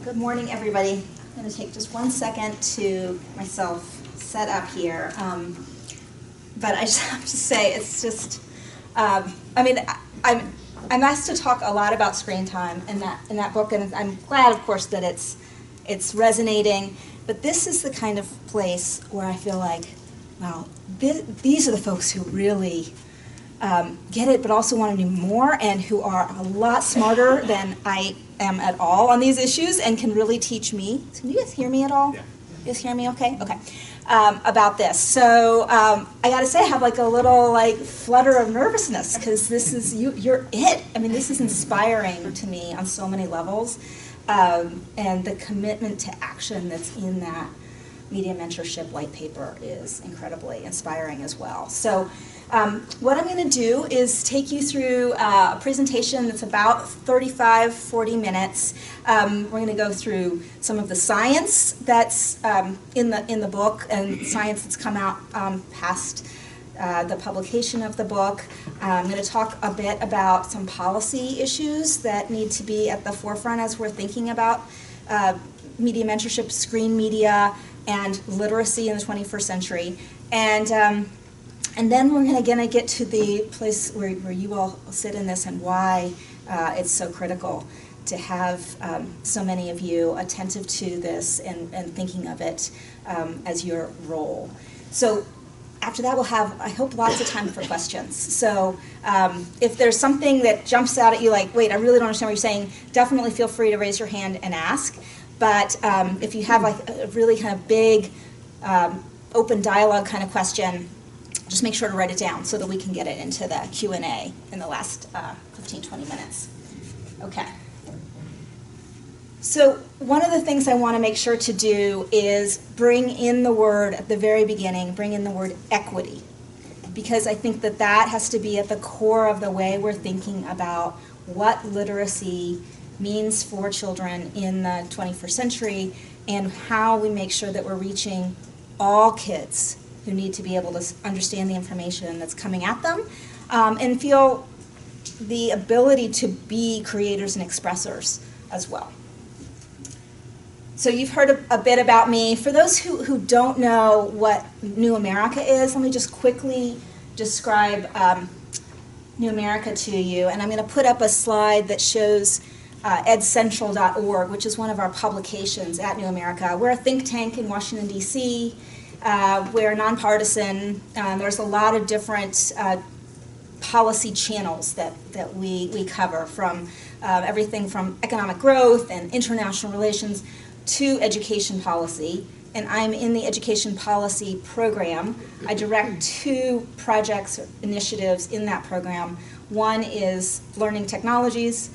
Good morning, everybody. I'm going to take just 1 second to myself set up here. But I just have to say, it's just, I'm asked to talk a lot about screen time in that book, and I'm glad, of course, that it's resonating. But this is the kind of place where I feel like, wow, these are the folks who really get it, but also want to do more, and who are a lot smarter than I am at all on these issues, and can really teach me. Can you guys hear me at all? Yeah. You guys hear me okay? Okay. About this. So I got to say, I have like a little flutter of nervousness, because this is, you're it. I mean, this is inspiring to me on so many levels. And the commitment to action that's in that media mentorship white paper is incredibly inspiring as well. So what I'm going to do is take you through a presentation that's about 35-40 minutes. We're going to go through some of the science that's in the book, and science that's come out past the publication of the book. I'm going to talk a bit about some policy issues that need to be at the forefront as we're thinking about media mentorship, screen media, and literacy in the 21st century. And then we're going to get to the place where you all sit in this, and why it's so critical to have so many of you attentive to this and thinking of it as your role. So after that, we'll have, I hope, lots of time for questions. So if there's something that jumps out at you like, wait, I really don't understand what you're saying, definitely feel free to raise your hand and ask. But if you have like a really kind of big open dialogue kind of question, just make sure to write it down so that we can get it into the Q&A in the last 15-20 minutes. Okay. So one of the things I want to make sure to do is bring in the word at the very beginning, bring in the word equity, because I think that that has to be at the core of the way we're thinking about what literacy means for children in the 21st century, and how we make sure that we're reaching all kids who need to be able to understand the information that's coming at them, and feel the ability to be creators and expressors as well. So you've heard a bit about me. For those who don't know what New America is, let me just quickly describe New America to you. And I'm going to put up a slide that shows edcentral.org, which is one of our publications at New America. We're a think tank in Washington, D.C. We're nonpartisan. There's a lot of different policy channels that we cover, from everything from economic growth and international relations to education policy. And I'm in the education policy program. I direct 2 projects or initiatives in that program. One is learning technologies,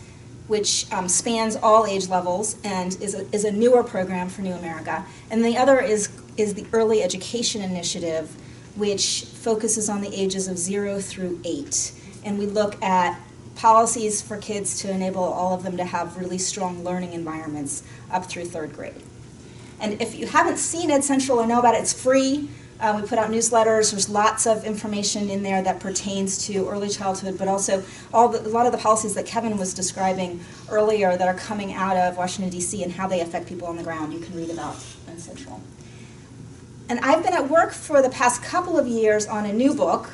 which spans all age levels and is a newer program for New America. And the other is the Early Education Initiative, which focuses on the ages of 0 through 8. And we look at policies for kids to enable all of them to have really strong learning environments up through 3rd grade. And if you haven't seen Ed Central or know about it, it's free. We put out newsletters. There's lots of information in there that pertains to early childhood, but also a lot of the policies that Kevin was describing earlier that are coming out of Washington, D.C., and how they affect people on the ground. You can read about Ed Central. And I've been at work for the past couple of years on a new book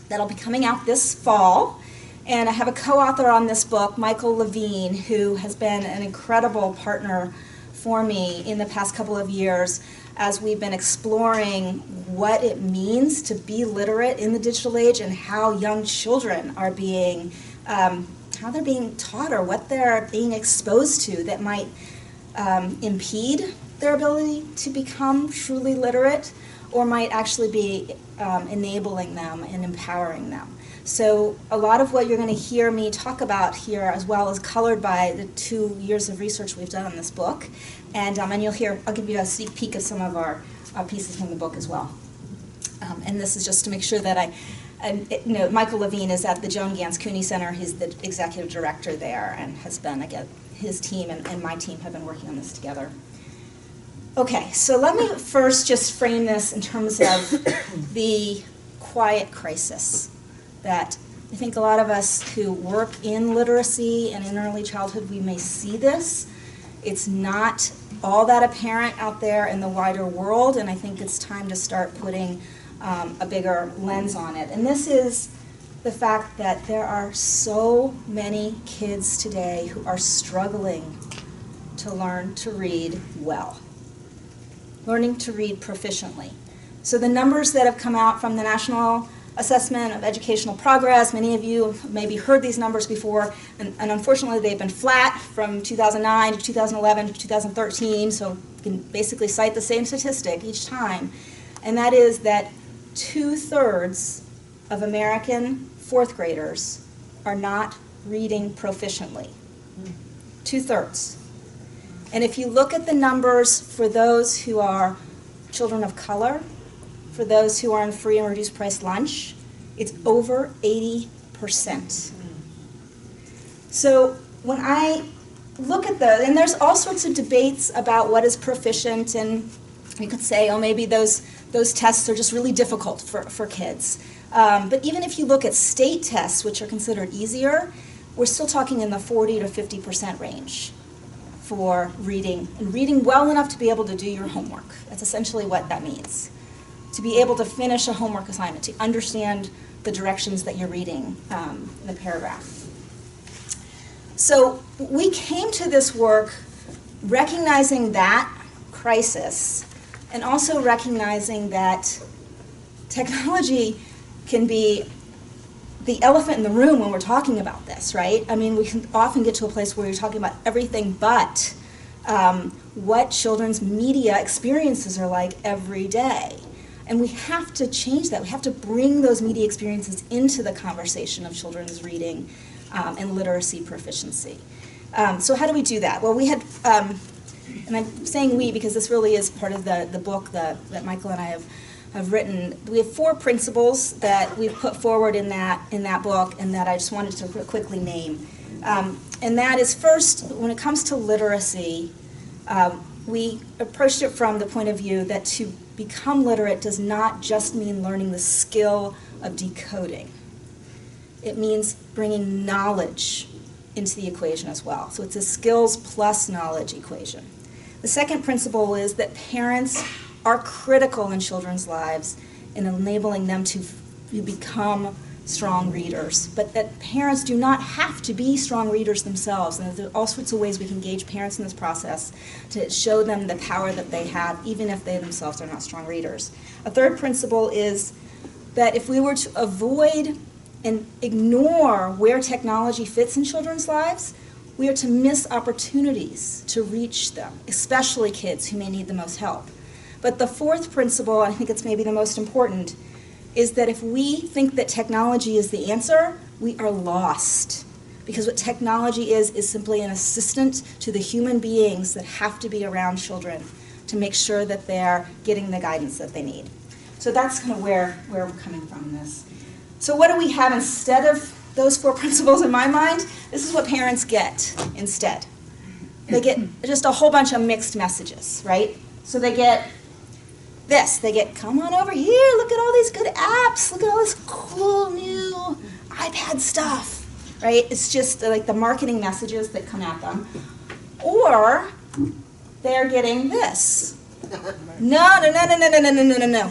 that'll be coming out this fall. And I have a co-author on this book, Michael Levine, who has been an incredible partner for me in the past couple of years as we've been exploring what it means to be literate in the digital age, and how young children are being, how they're being taught, or what they're being exposed to that might impede their ability to become truly literate, or might actually be enabling them and empowering them. So a lot of what you're going to hear me talk about here as well is colored by the 2 years of research we've done on this book. And you'll hear, I'll give you a sneak peek of some of our pieces from the book as well. And this is just to make sure that Michael Levine is at the Joan Gans Cooney Center. He's the executive director there, and has been, again, his team and my team have been working on this together. Okay, so let me first just frame this in terms of the quiet crisis that I think a lot of us who work in literacy and in early childhood, we may see this. It's not all that apparent out there in the wider world, and I think it's time to start putting a bigger lens on it. And this is the fact that there are so many kids today who are struggling to learn to read well, learning to read proficiently. So the numbers that have come out from the National Assessment of Educational Progress, many of you have maybe heard these numbers before, and unfortunately they've been flat from 2009 to 2011 to 2013, so you can basically cite the same statistic each time, and that is that 2/3 of American fourth graders are not reading proficiently. 2/3. And if you look at the numbers for those who are children of color, for those who are on free and reduced price lunch, it's over 80%. So when I look at those, and there's all sorts of debates about what is proficient, and you could say, oh, maybe those tests are just really difficult for kids. But even if you look at state tests, which are considered easier, we're still talking in the 40 to 50% range for reading, and reading well enough to be able to do your homework. That's essentially what that means. To be able to finish a homework assignment, to understand the directions that you're reading in the paragraph. So we came to this work recognizing that crisis, and also recognizing that technology can be the elephant in the room when we're talking about this, right? I mean, we can often get to a place where you're talking about everything but what children's media experiences are like every day. And we have to change that. We have to bring those media experiences into the conversation of children's reading and literacy proficiency. So how do we do that? Well, we had, and I'm saying we because this really is part of the book that Michael and I have written. We have 4 principles that we've put forward in that book, and that I just wanted to quickly name. And that is, first, when it comes to literacy, we approached it from the point of view that to become literate does not just mean learning the skill of decoding. It means bringing knowledge into the equation as well. So it's a skills plus knowledge equation. The second principle is that parents are critical in children's lives in enabling them to become strong readers, but that parents do not have to be strong readers themselves, and there are all sorts of ways we can engage parents in this process to show them the power that they have, even if they themselves are not strong readers. A third principle is that if we were to avoid and ignore where technology fits in children's lives, we are to miss opportunities to reach them, especially kids who may need the most help. But the fourth principle, and I think it's maybe the most important, is that if we think that technology is the answer, we are lost. Because what technology is simply an assistant to the human beings that have to be around children to make sure that they're getting the guidance that they need. So that's kind of where we're coming from in this. So what do we have instead of those 4 principles in my mind? This is what parents get instead. They get just a whole bunch of mixed messages, right? So they get this. They get, come on over here, look at all these good apps, look at all this cool new iPad stuff, right? It's just like the marketing messages that come at them. Or they're getting this. No.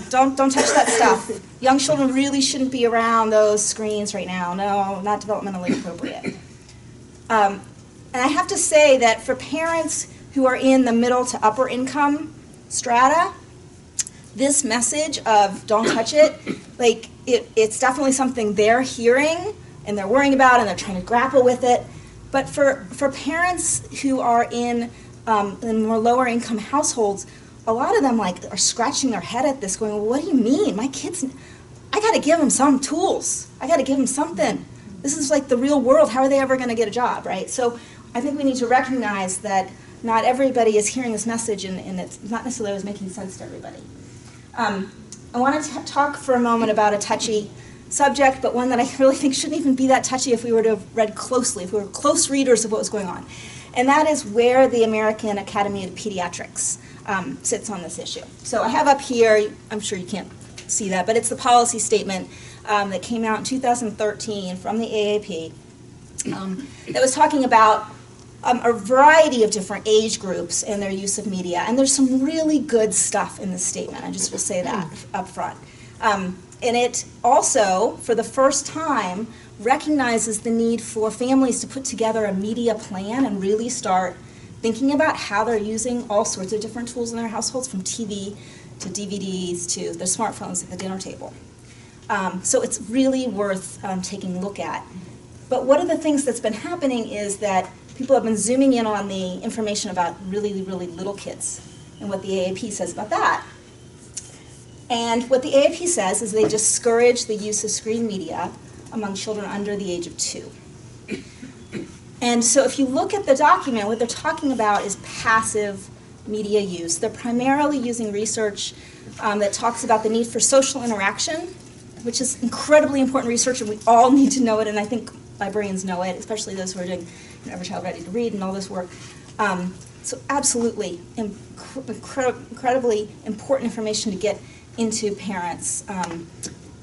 Don't touch that stuff. Young children really shouldn't be around those screens right now. No, not developmentally appropriate. And I have to say that for parents who are in the middle to upper income strata, this message of don't touch it, like it's definitely something they're hearing and they're worrying about and they're trying to grapple with it. But for parents who are in more lower income households, a lot of them are scratching their head at this, going, well, what do you mean? My kids, I got to give them some tools. I got to give them something. This is like the real world. How are they ever going to get a job, right? So I think we need to recognize that not everybody is hearing this message, and it's not necessarily always making sense to everybody. I want to talk for a moment about a touchy subject, but one that I really think shouldn't even be that touchy if we were to have read closely, if we were close readers of what was going on. And that is where the American Academy of Pediatrics sits on this issue. So I have up here, I'm sure you can't see that, but it's the policy statement that came out in 2013 from the AAP that was talking about a variety of different age groups and their use of media. And there's some really good stuff in this statement. I just will say that up front. And it also, for the first time, recognizes the need for families to put together a media plan and really start thinking about how they're using all sorts of different tools in their households, from TV to DVDs to their smartphones at the dinner table. So it's really worth taking a look at. But one of the things that's been happening is that people have been zooming in on the information about really, really little kids and what the AAP says about that. And what the AAP says is they discourage the use of screen media among children under the age of 2. And so if you look at the document, what they're talking about is passive media use. They're primarily using research that talks about the need for social interaction, which is incredibly important research, and we all need to know it, and I think librarians know it, especially those who are doing Every Child Ready to Read and all this work. So absolutely incredibly important information to get into parents'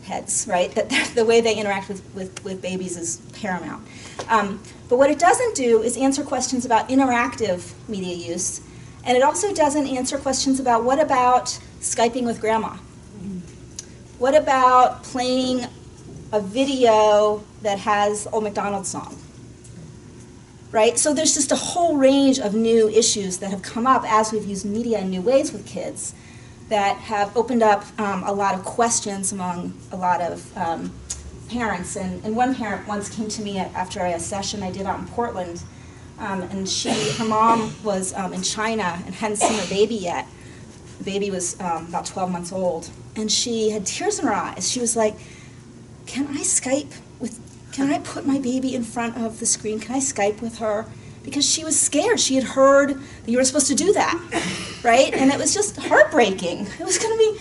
heads, right? That the way they interact with babies is paramount. But what it doesn't do is answer questions about interactive media use, and it also doesn't answer questions about what about Skyping with grandma? What about playing a video that has Old MacDonald song? Right? So there's just a whole range of new issues that have come up as we've used media in new ways with kids that have opened up a lot of questions among a lot of parents. And one parent once came to me after a session I did out in Portland, and her mom was in China and hadn't seen her baby yet. The baby was about 12 months old, and she had tears in her eyes. She was like, can I put my baby in front of the screen? Can I Skype with her? Because she was scared. She had heard that you were supposed to do that, right? And it was just heartbreaking. It was going to be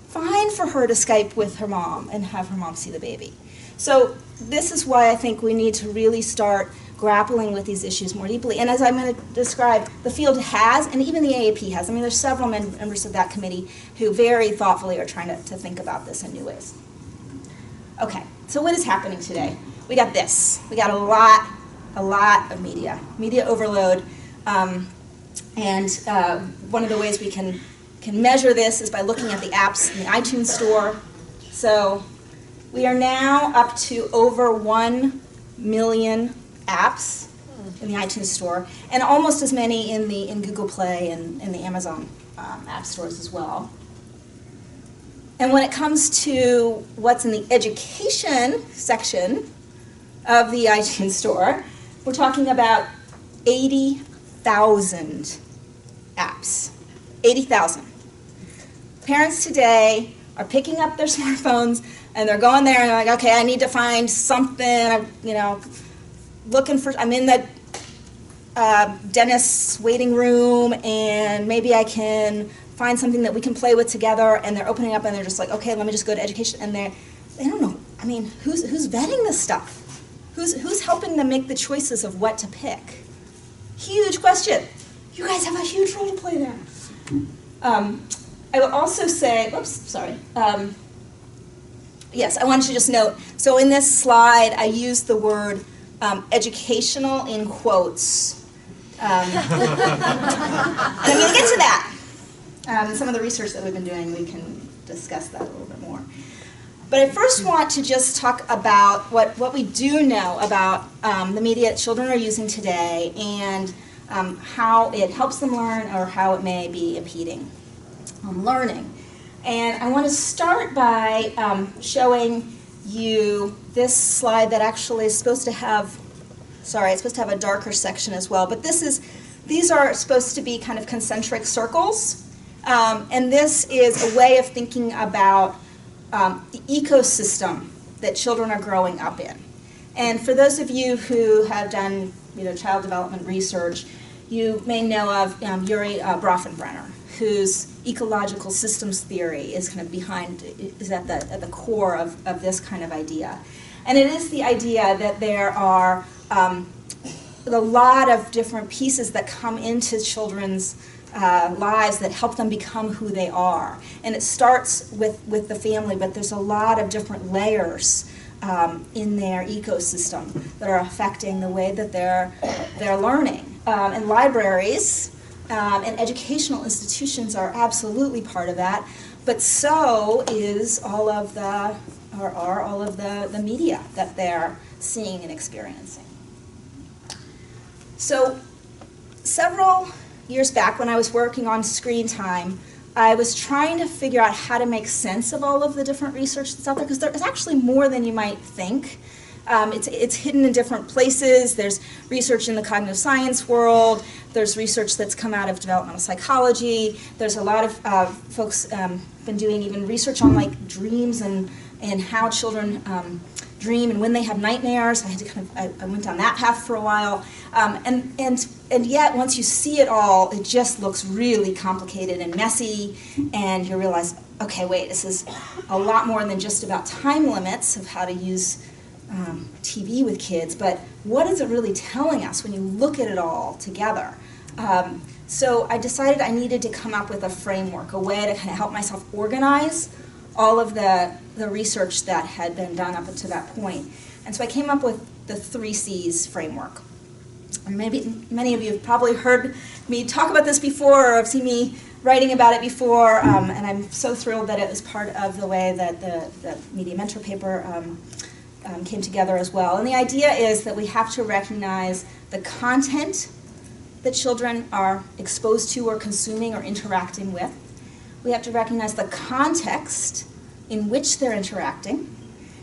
fine for her to Skype with her mom and have her mom see the baby. So this is why I think we need to really start grappling with these issues more deeply. And as I'm going to describe, the field has, and even the AAP has, I mean, there's several members of that committee who very thoughtfully are trying to think about this in new ways. Okay, so what is happening today? We got this. We got a lot of media overload. And one of the ways we can measure this is by looking at the apps in the iTunes store. So we are now up to over 1 million apps in the iTunes store, and almost as many in Google Play and in the Amazon app stores as well. And when it comes to what's in the education section of the iTunes store, we're talking about 80,000 apps. 80,000. Parents today are picking up their smartphones and they're going there and they're like, okay, I need to find something, I'm in the dentist's waiting room, and maybe I can find something that we can play with together, and they're opening up and they're just like, okay, let me just go to education, and they don't know. I mean, who's vetting this stuff? Who's helping them make the choices of what to pick? Huge question. You guys have a huge role to play there. I will also say, yes, I wanted to just note, so in this slide I used the word educational in quotes. And I'm going to get to that. Some of the research that we've been doing, we can discuss that a little bit more. But I first want to just talk about what we do know about the media that children are using today, and how it helps them learn or how it may be impeding learning. And I want to start by showing you this slide that actually is supposed to have, it's supposed to have a darker section as well, but these are supposed to be kind of concentric circles. And this is a way of thinking about the ecosystem that children are growing up in. And for those of you who have done child development research, you may know of Yuri Brofenbrenner, whose ecological systems theory is kind of at the core of this kind of idea. And it is the idea that there are a lot of different pieces that come into children's lives that help them become who they are. And it starts with the family, but there's a lot of different layers in their ecosystem that are affecting the way that they're learning. And libraries and educational institutions are absolutely part of that, but so is all of the media that they're seeing and experiencing. So several years back when I was working on screen time, I was trying to figure out how to make sense of all of the different research that's out there, because there's actually more than you might think. It's hidden in different places. There's research in the cognitive science world. There's research that's come out of developmental psychology. There's a lot of folks been doing even research on like dreams and how children dream and when they have nightmares. I went down that path for a while. And yet, once you see it all, it just looks really complicated and messy, and you realize, okay, wait, this is a lot more than just about time limits of how to use TV with kids, but what is it really telling us when you look at it all together? So I decided I needed to come up with a framework, a way to kind of help myself organize all of the research that had been done up to that point. And so I came up with the 3 C's framework. And maybe many of you have probably heard me talk about this before, or have seen me writing about it before, and I'm so thrilled that it was part of the way that the Media Mentor paper came together as well. And the idea is that we have to recognize the content that children are exposed to or consuming or interacting with. We have to recognize the context in which they're interacting,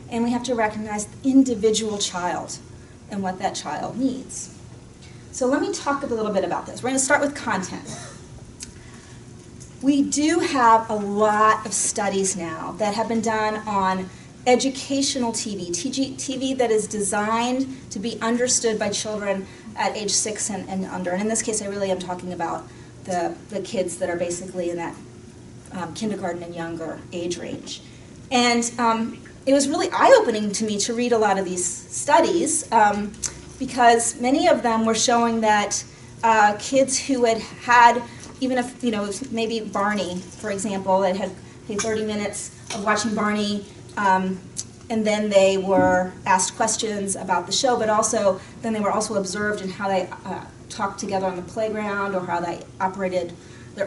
and we have to recognize the individual child and what that child needs. So let me talk a little bit about this. We're going to start with content. We do have a lot of studies now that have been done on educational TV that is designed to be understood by children at age 6 and under. And in this case, I really am talking about the kids that are basically in that kindergarten and younger age range. And it was really eye-opening to me to read a lot of these studies, because many of them were showing that kids who had, even if, maybe Barney, for example, that had 30 minutes of watching Barney, and then they were asked questions about the show, but also then they were also observed in how they talked together on the playground, or how they operated, how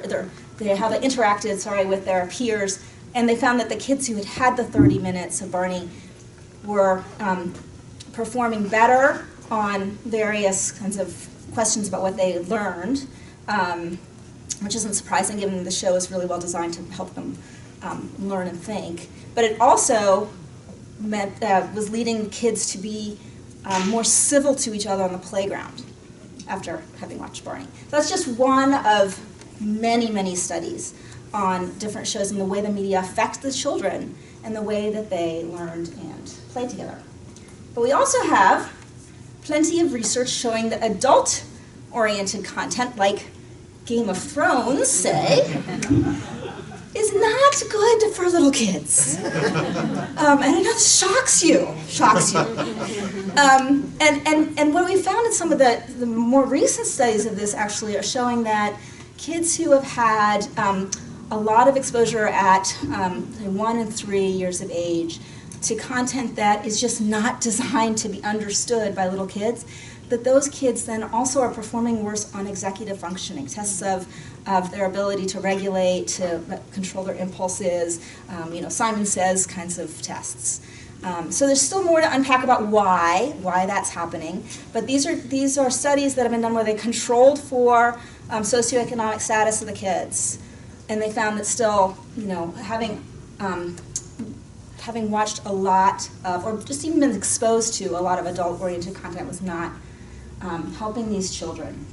they interacted, with their peers. And they found that the kids who had the 30 minutes of Barney were performing better on various kinds of questions about what they learned, which isn't surprising given the show is really well designed to help them learn and think. But it also meant was leading kids to be more civil to each other on the playground after having watched Barney. So that's just one of many, many studies on different shows and the way the media affects the children and the way that they learned and played together. But we also have plenty of research showing that adult-oriented content, like Game of Thrones, say, is not good for little kids. And I know this shocks you. And what we found in some of the more recent studies of this actually are showing that kids who have had a lot of exposure at 1 and 3 years of age to content that is just not designed to be understood by little kids, that those kids then also are performing worse on executive functioning, tests of their ability to regulate, to control their impulses, Simon Says kinds of tests. So there's still more to unpack about why that's happening, but these are studies that have been done where they controlled for socioeconomic status of the kids, and they found that still, having watched a lot of, or just even been exposed to a lot of adult-oriented content was not helping these children.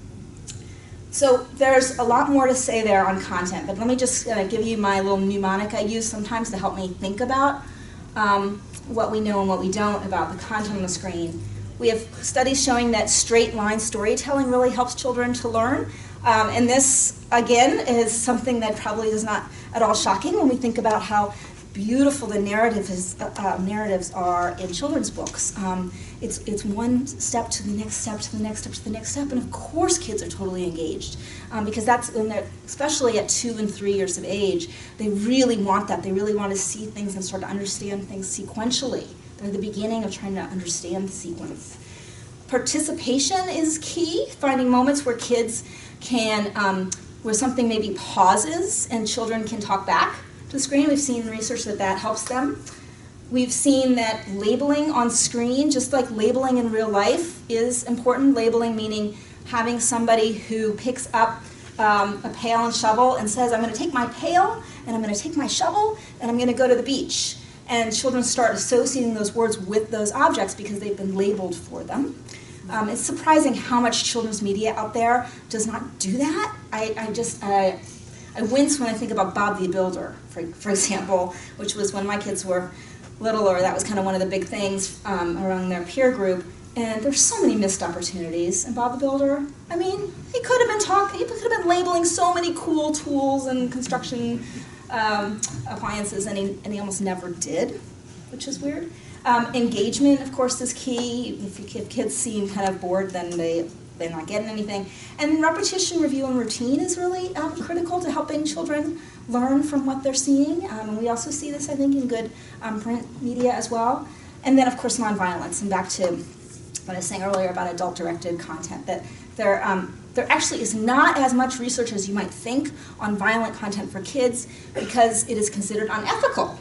So there's a lot more to say there on content, but let me just give you my little mnemonic I use sometimes to help me think about what we know and what we don't about the content on the screen. We have studies showing that straight-line storytelling really helps children to learn. And this, again, is something that probably is not at all shocking when we think about how beautiful the narratives are in children's books. It's one step to the next step to the next step to the next step, and of course kids are totally engaged because that's when they're, especially at 2 and 3 years of age, they really want that. They really want to see things and start to understand things sequentially They're the beginning of trying to understand the sequence. Participation is key, finding moments where kids can, where something maybe pauses and children can talk back to the screen. We've seen research that that helps them. We've seen that labeling on screen, just like labeling in real life, is important. Labeling meaning having somebody who picks up a pail and shovel and says, I'm going to take my pail and I'm going to take my shovel and I'm going to go to the beach. And children start associating those words with those objects because they've been labeled for them. It's surprising how much children's media out there does not do that. I wince when I think about Bob the Builder, for example, which was when my kids were littler. That was kind of one of the big things around their peer group. And there's so many missed opportunities in Bob the Builder. I mean, he could have been labeling so many cool tools and construction appliances, and he almost never did, which is weird. Engagement, of course, is key. If kids seem kind of bored, then they're not getting anything. And repetition, review, and routine is really critical to helping children learn from what they're seeing. And we also see this, I think, in good print media as well. And then, of course, nonviolence. And back to what I was saying earlier about adult-directed content, that there actually is not as much research as you might think on violent content for kids because it is considered unethical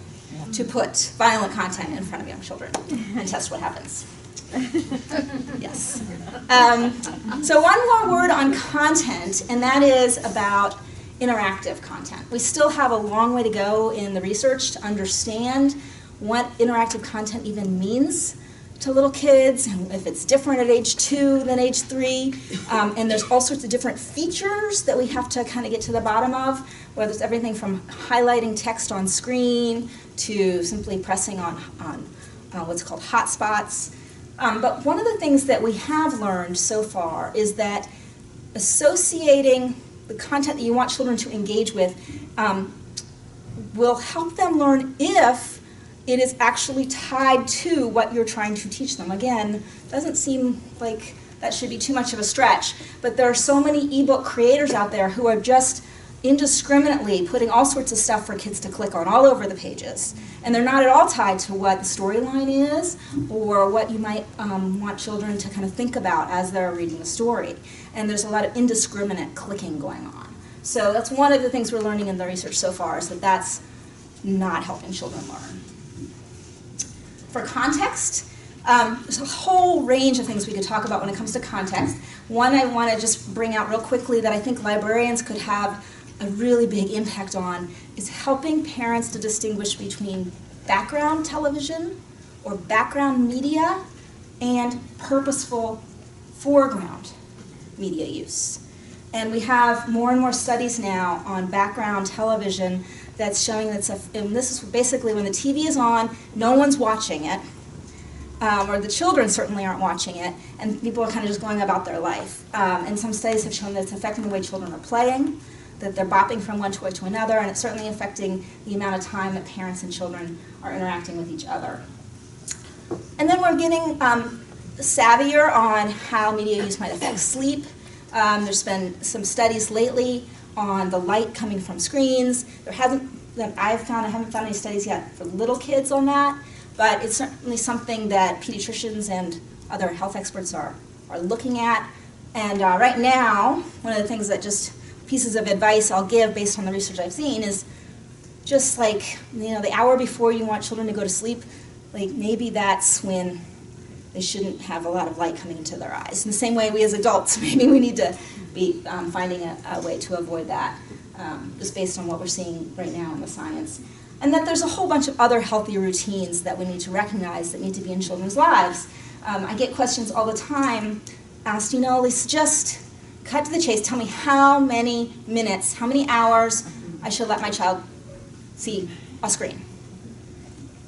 to put violent content in front of young children and test what happens. Yes. So one more word on content, and that is about interactive content. We still have a long way to go in the research to understand what interactive content even means to little kids, and if it's different at age 2 than age 3. And there's all sorts of different features that we have to kind of get to the bottom of, whether it's everything from highlighting text on screen to simply pressing on what's called hotspots. But one of the things that we have learned so far is that associating the content that you want children to engage with will help them learn if it is actually tied to what you're trying to teach them. Again, doesn't seem like that should be too much of a stretch, but there are so many ebook creators out there who are just indiscriminately putting all sorts of stuff for kids to click on all over the pages. And they're not at all tied to what the storyline is or what you might want children to kind of think about as they're reading the story. And there's a lot of indiscriminate clicking going on. So that's one of the things we're learning in the research so far, is that that's not helping children learn. For context, there's a whole range of things we could talk about when it comes to context. One I want to just bring out real quickly that I think librarians could have a really big impact on is helping parents to distinguish between background television or background media and purposeful foreground media use. And we have more and more studies now on background television that's showing that, and this is basically when the TV is on, no one's watching it, or the children certainly aren't watching it, and people are kind of just going about their life. And some studies have shown that it's affecting the way children are playing, that they're bopping from one toy to another, and it's certainly affecting the amount of time that parents and children are interacting with each other. And then we're getting savvier on how media use might affect sleep. There's been some studies lately on the light coming from screens. There hasn't, that I haven't found any studies yet for little kids on that, but it's certainly something that pediatricians and other health experts are looking at. And right now, one of the things that just pieces of advice I'll give based on the research I've seen is just like, the hour before you want children to go to sleep, like maybe that's when they shouldn't have a lot of light coming into their eyes. In the same way we as adults, maybe we need to be finding a way to avoid that, just based on what we're seeing right now in the science. And that there's a whole bunch of other healthy routines that we need to recognize that need to be in children's lives. I get questions all the time asked, Lisa, just cut to the chase, tell me how many minutes, how many hours I should let my child see a screen.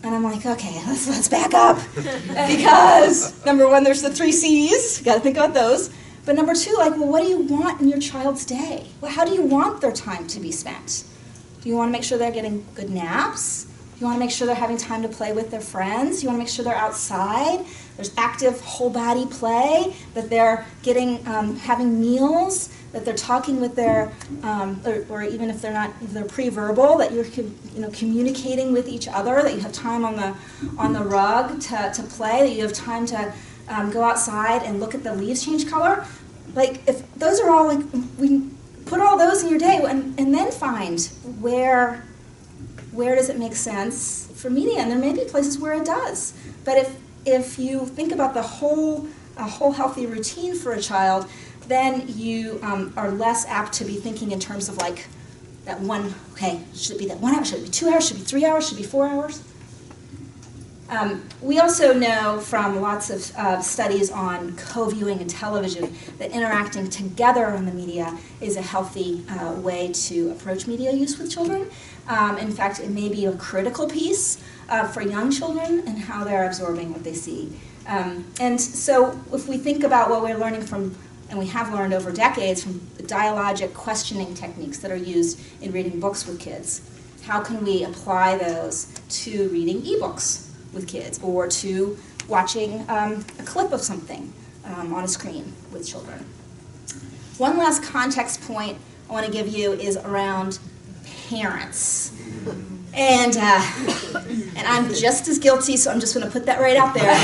And I'm like, okay, let's back up. Because number one, there's the 3 C's, got to think about those. But number 2, what do you want in your child's day? Well, how do you want their time to be spent? Do you want to make sure they're getting good naps? Do you want to make sure they're having time to play with their friends? Do you want to make sure they're outside? there's active whole body play, that they're getting, having meals, that they're talking with their, or even if they're pre-verbal, that you're communicating with each other, that you have time on the rug to play, that you have time to go outside and look at the leaves change color. Like, if those are all, like, we put all those in your day and then find where does it make sense for media, and there may be places where it does. But if you think about a whole healthy routine for a child, then you are less apt to be thinking in terms of like that one, okay, should it be that 1 hour, should it be 2 hours, should it be 3 hours, should it be 4 hours? We also know from lots of studies on co-viewing and television that interacting together on the media is a healthy way to approach media use with children. In fact, it may be a critical piece for young children and how they're absorbing what they see. And so if we think about what we're learning from, and we have learned over decades, from the dialogic questioning techniques that are used in reading books with kids, how can we apply those to reading ebooks with kids, or to watching a clip of something on a screen with children? One last context point I want to give you is around parents. And I'm just as guilty, so I'm just going to put that right out there.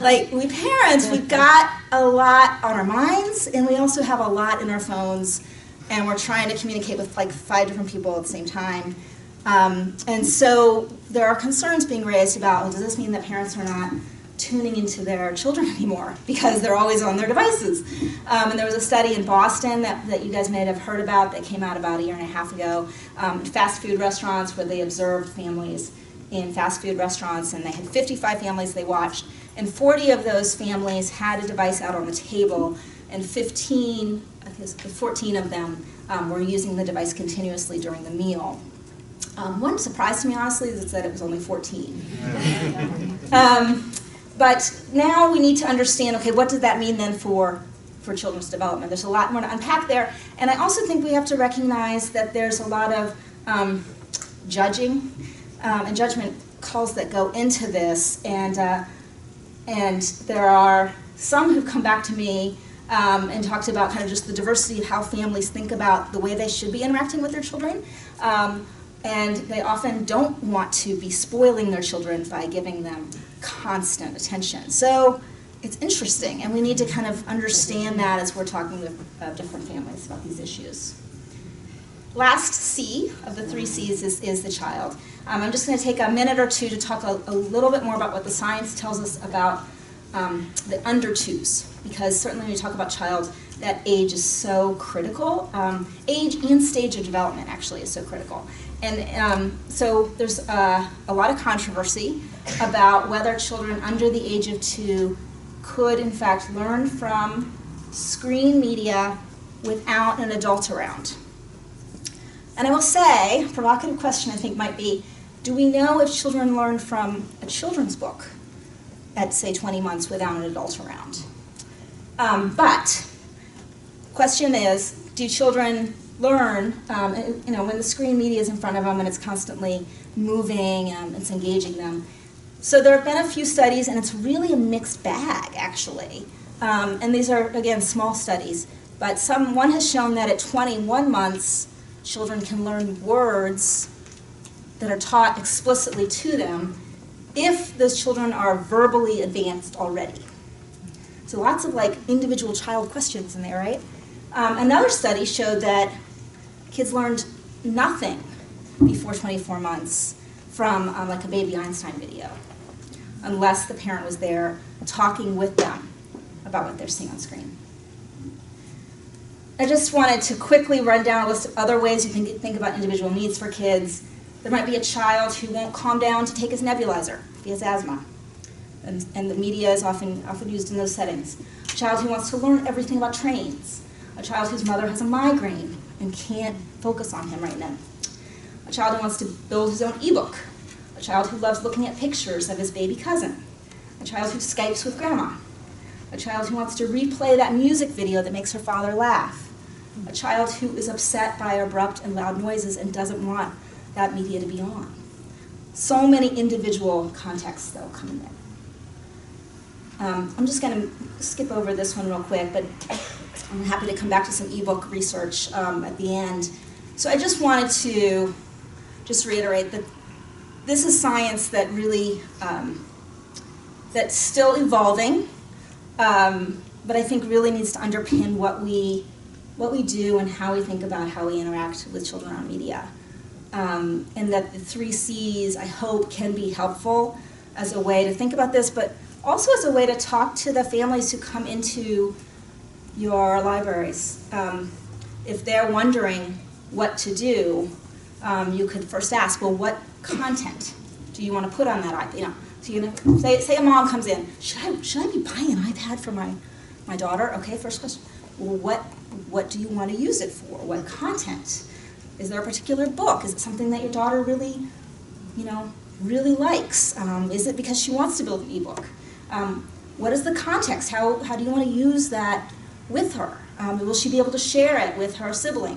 Like, we parents, we've got a lot on our minds, and we also have a lot in our phones, and we're trying to communicate with like 5 different people at the same time. And so there are concerns being raised about, well, does this mean that parents are not tuning into their children anymore because they're always on their devices? And there was a study in Boston that you guys may have heard about that came out about 1.5 years ago, fast food restaurants, where they observed families in fast food restaurants, and they had 55 families they watched, and 40 of those families had a device out on the table, and 14 of them were using the device continuously during the meal. One surprise to me, honestly, is that it was only 14. But now we need to understand, okay, what does that mean then for children's development? There's a lot more to unpack there. And I also think we have to recognize that there's a lot of judging and judgment calls that go into this. And there are some who've come back to me and talked about kind of just the diversity of how families think about the way they should be interacting with their children. And they often don't want to be spoiling their children by giving them constant attention. So it's interesting, and we need to kind of understand that as we're talking with different families about these issues. Last C of the 3 C's is the child. I'm just going to take a minute or two to talk a little bit more about what the science tells us about the under 2s, because certainly when you talk about child, that age is so critical. Age and stage of development actually is so critical. And so there's a lot of controversy about whether children under the age of 2 could in fact learn from screen media without an adult around. And I will say, a provocative question I think might be, do we know if children learn from a children's book at, say, 20 months without an adult around? But the question is, do children learn, when the screen media is in front of them and it's constantly moving, it's engaging them? So there have been a few studies, and it's really a mixed bag, actually. And these are, again, small studies. But one has shown that at 21 months, children can learn words that are taught explicitly to them if those children are verbally advanced already. So lots of like individual child questions in there, right? Another study showed that kids learned nothing before 24 months from like a Baby Einstein video, unless the parent was there talking with them about what they're seeing on screen. I just wanted to quickly run down a list of other ways you can think about individual needs for kids. There might be a child who won't calm down to take his nebulizer if he has asthma, and the media is often used in those settings. A child who wants to learn everything about trains. A child whose mother has a migraine and can't focus on him right now. A child who wants to build his own ebook. A child who loves looking at pictures of his baby cousin. A child who Skypes with grandma. A child who wants to replay that music video that makes her father laugh. A child who is upset by abrupt and loud noises and doesn't want that media to be on. So many individual contexts, though, come in there. I'm just going to skip over this one real quick, but I'm happy to come back to some Evoke Research at the end. So I just wanted to just reiterate that this is science that really, that's still evolving, but I think really needs to underpin what we do and how we think about how we interact with children on media. And that the 3 C's, I hope, can be helpful as a way to think about this, but also as a way to talk to the families who come into your libraries. If they're wondering what to do, you could first ask, well, what content do you want to put on that iPad? You know, so you know, say a mom comes in, should I be buying an iPad for my daughter? Okay, first question. Well, what do you want to use it for? What content? Is there a particular book? Is it something that your daughter really, you know, really likes? Is it because she wants to build an ebook? What is the context? How do you want to use that with her? Will she be able to share it with her sibling?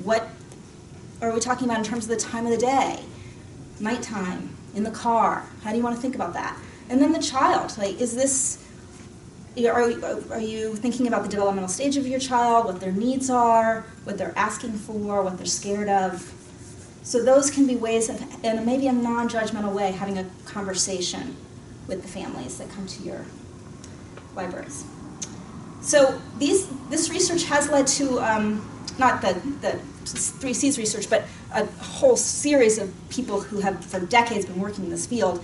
What are we talking about in terms of the time of the day? Nighttime, in the car? How do you want to think about that? And then the child, like, is this, are you thinking about the developmental stage of your child, what their needs are, what they're asking for, what they're scared of? So those can be ways of, in maybe a non-judgmental way, having a conversation with the families that come to your libraries. So this research has led to, not the 3 C's research, but a whole series of people who have for decades been working in this field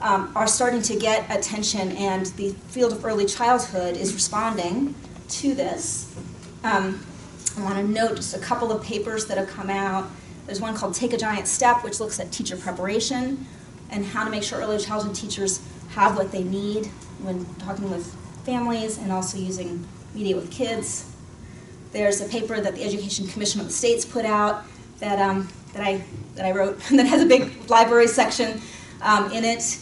are starting to get attention, and the field of early childhood is responding to this. I want to note just a couple of papers that have come out. There's one called Take a Giant Step, which looks at teacher preparation and how to make sure early childhood teachers have what they need when talking with families and also using media with kids. There's a paper that the Education Commission of the States put out that I wrote that has a big library section in it.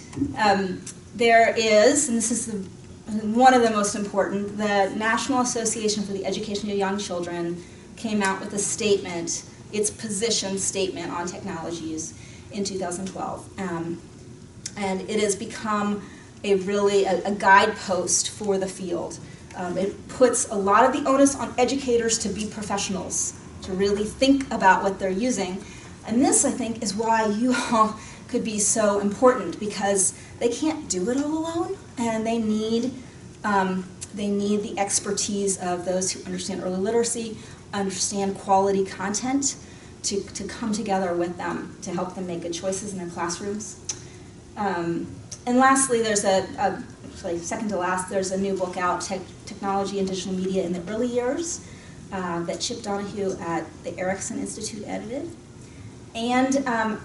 There is, and this is one of the most important, the National Association for the Education of Young Children came out with a statement, its position statement on technologies in 2012. And it has become a guidepost for the field. It puts a lot of the onus on educators to be professionals, to really think about what they're using. And this, I think, is why you all could be so important, because they can't do it all alone, and they need the expertise of those who understand early literacy, understand quality content, to come together with them to help them make good choices in their classrooms. And lastly, there's actually second to last, there's a new book out, Technology and Digital Media in the Early Years, that Chip Donahue at the Erickson Institute edited. And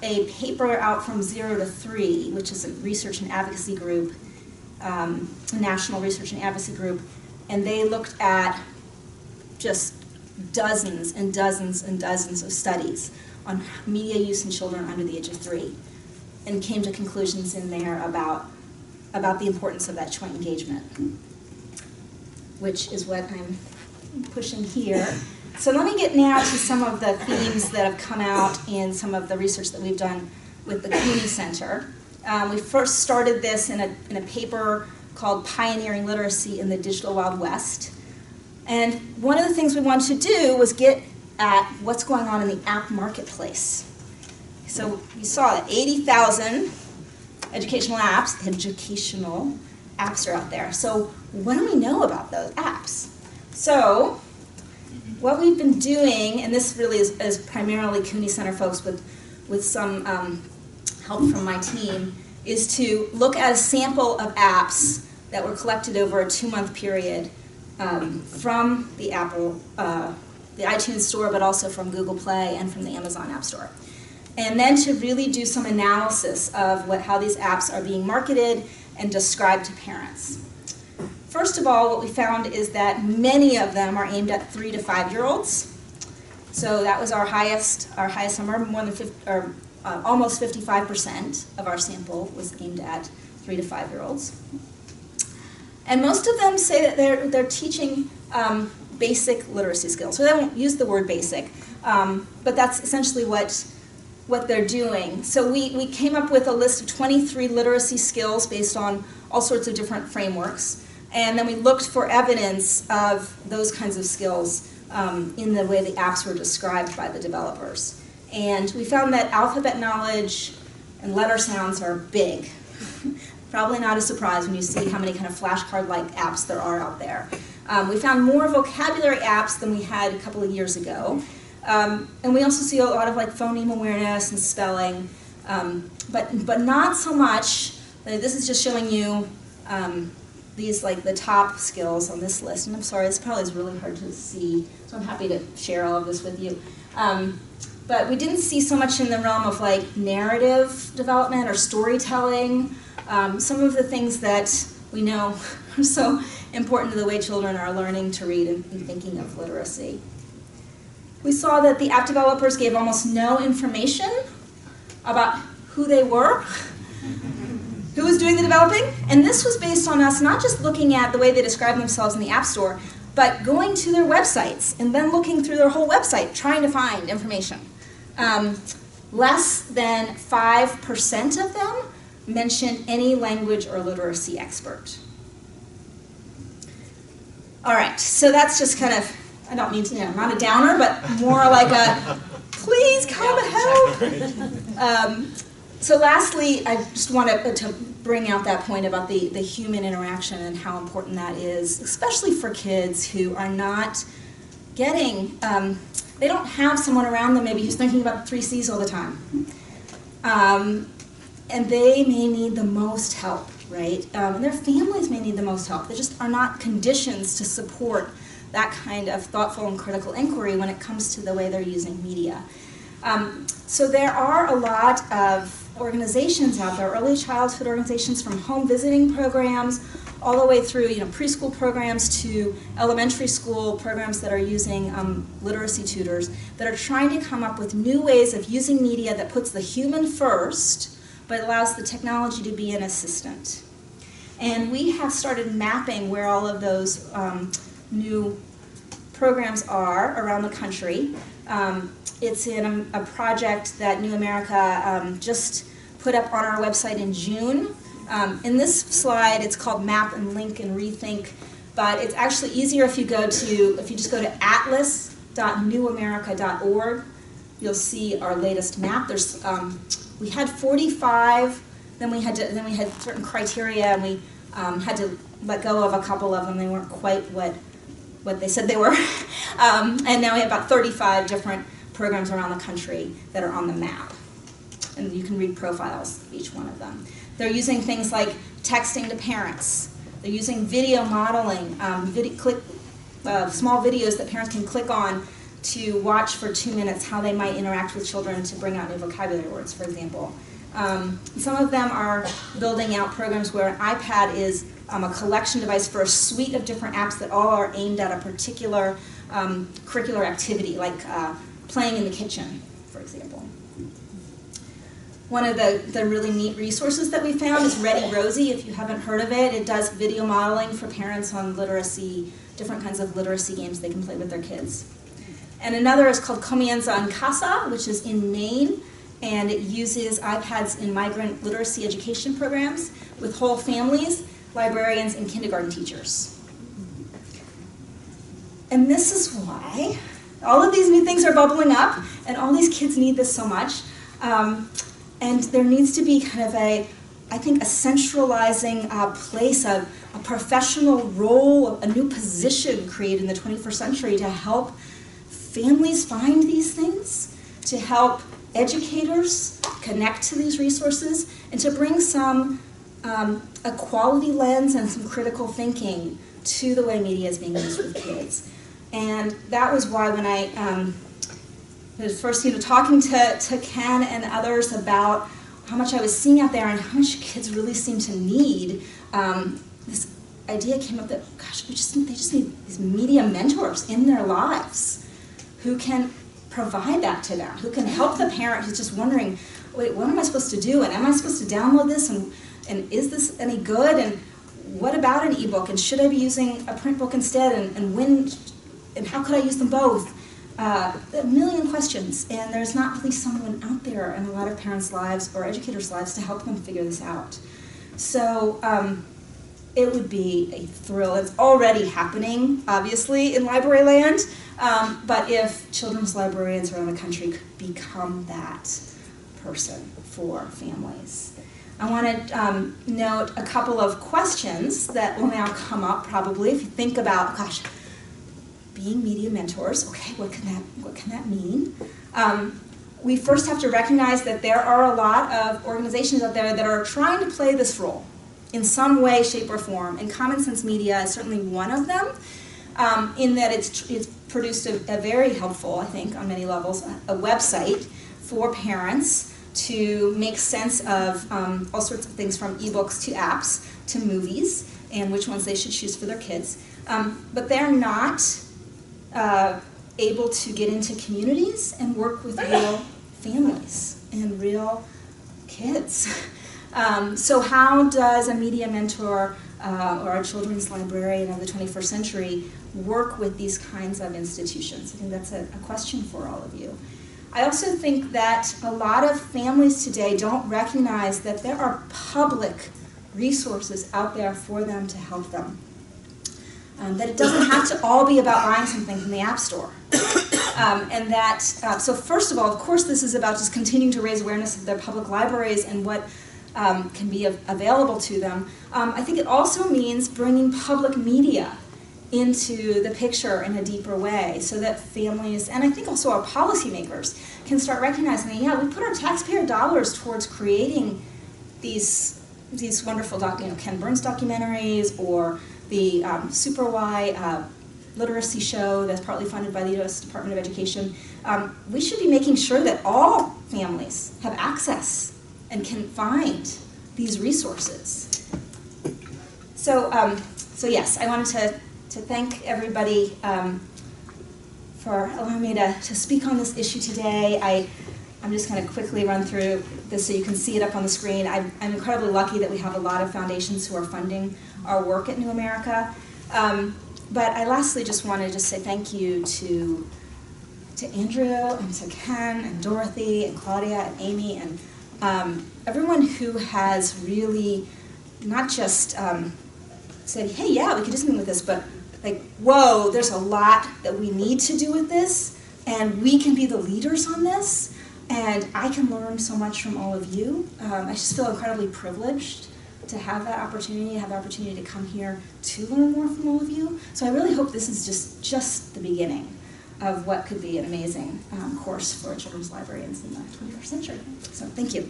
a paper out from 0 to 3, which is a research and advocacy group, a national research and advocacy group, and they looked at just dozens and dozens and dozens of studies on media use in children under the age of 3, and came to conclusions in there about the importance of that joint engagement, which is what I'm pushing here. So let me get now to some of the themes that have come out in some of the research that we've done with the CUNY Center. We first started this in a paper called Pioneering Literacy in the Digital Wild West. And one of the things we wanted to do was get at what's going on in the app marketplace. So you saw that 80,000 educational apps are out there. So what do we know about those apps? So what we've been doing, and this really is primarily CUNY Center folks with some help from my team, is to look at a sample of apps that were collected over a 2-month period from the the iTunes Store, but also from Google Play and from the Amazon App Store. And then to really do some analysis of how these apps are being marketed and described to parents. First of all, what we found is that many of them are aimed at 3 to 5-year-olds. So that was our highest number. More than almost 55% of our sample was aimed at 3 to 5-year-olds. And most of them say that they're teaching basic literacy skills. So they won't use the word basic, but that's essentially what they're doing. So we came up with a list of 23 literacy skills based on all sorts of different frameworks. And then we looked for evidence of those kinds of skills in the way the apps were described by the developers. And we found that alphabet knowledge and letter sounds are big. Probably not a surprise when you see how many kind of flashcard-like apps there are out there. We found more vocabulary apps than we had a couple of years ago. And we also see a lot of like phoneme awareness and spelling, but not so much. This is just showing you these like the top skills on this list. And I'm sorry, this probably is really hard to see, so I'm happy to share all of this with you. But we didn't see so much in the realm of like narrative development or storytelling, some of the things that we know are so important to the way children are learning to read and thinking of literacy. We saw that the app developers gave almost no information about who they were, who was doing the developing, and this was based on us not just looking at the way they describe themselves in the App Store, but going to their websites and then looking through their whole website trying to find information. Less than 5% of them mentioned any language or literacy expert. All right, so that's just kind of, I don't mean to, not a downer, but more like a, please come help. So lastly, I just wanted to bring out that point about the human interaction and how important that is, especially for kids who are not getting, they don't have someone around them maybe who's thinking about the 3 C's all the time. And they may need the most help, right? And their families may need the most help. They just are not conditions to support that kind of thoughtful and critical inquiry when it comes to the way they're using media. So there are a lot of organizations out there, early childhood organizations, from home visiting programs all the way through preschool programs to elementary school programs that are using literacy tutors that are trying to come up with new ways of using media that puts the human first but allows the technology to be an assistant. And we have started mapping where all of those new programs are around the country. It's in a project that New America just put up on our website in June. In this slide, it's called Map and Link and Rethink, but it's actually easier if you just go to atlas.newamerica.org. You'll see our latest map. There's we had 45, then we had certain criteria, and we had to let go of a couple of them. They weren't quite what they said they were. And now we have about 35 different programs around the country that are on the map. And you can read profiles of each one of them. They're using things like texting to parents. They're using video modeling, small videos that parents can click on to watch for 2 minutes how they might interact with children to bring out new vocabulary words, for example. Some of them are building out programs where an iPad is a collection device for a suite of different apps that all are aimed at a particular curricular activity, like playing in the kitchen, for example. One of the really neat resources that we found is Ready Rosy. If you haven't heard of it, it does video modeling for parents on literacy, different kinds of literacy games they can play with their kids. And another is called Comienza en Casa, which is in Maine, and it uses iPads in migrant literacy education programs with whole families, librarians, and kindergarten teachers. And this is why all of these new things are bubbling up, and all these kids need this so much. And there needs to be kind of I think, a centralizing place, a professional role, a new position created in the 21st century to help families find these things, to help educators connect to these resources, and to bring some a quality lens and some critical thinking to the way media is being used with kids. And that was why when I was first talking to Ken and others about how much I was seeing out there and how much kids really seem to need, this idea came up that, gosh, they just need these media mentors in their lives who can provide that to them, who can help the parent who's just wondering, wait, what am I supposed to do? And am I supposed to download this? And is this any good? And what about an ebook? And should I be using a print book instead? And how could I use them both? A million questions, and there's not really someone out there in a lot of parents' lives or educators' lives to help them figure this out. So it would be a thrill. It's already happening, obviously, in library land, but if children's librarians around the country could become that person for families. I want to note a couple of questions that will now come up probably if you think about, gosh, being media mentors, okay, what can that mean? We first have to recognize that there are a lot of organizations out there that are trying to play this role in some way, shape, or form, and Common Sense Media is certainly one of them, in that it's produced a very helpful, I think, on many levels, a website for parents to make sense of all sorts of things from ebooks to apps to movies and which ones they should choose for their kids. But they're not able to get into communities and work with real families and real kids. So how does a media mentor or a children's librarian of the 21st century work with these kinds of institutions? I think that's a question for all of you. I also think that a lot of families today don't recognize that there are public resources out there for them to help them. That it doesn't have to all be about buying something from the App Store. And that, so first of all, of course, this is about just continuing to raise awareness of their public libraries and what can be available to them. I think it also means bringing public media into the picture in a deeper way so that families, and I think also our policymakers, can start recognizing that, yeah, we put our taxpayer dollars towards creating these wonderful, Ken Burns documentaries or the Super Y literacy show that's partly funded by the U.S. Department of Education. We should be making sure that all families have access and can find these resources. So yes, I wanted to thank everybody for allowing me to speak on this issue today. I'm just going to quickly run through this so you can see it up on the screen. I'm incredibly lucky that we have a lot of foundations who are funding our work at New America. But I lastly just want to say thank you to Andrew and to Ken and Dorothy and Claudia and Amy and everyone who has really not just said, hey, yeah, we could do something with this, but like, whoa, there's a lot that we need to do with this, and we can be the leaders on this, and I can learn so much from all of you. I just feel incredibly privileged to have that opportunity, have the opportunity to come here to learn more from all of you. So I really hope this is just the beginning of what could be an amazing course for children's librarians in the 21st century. So thank you.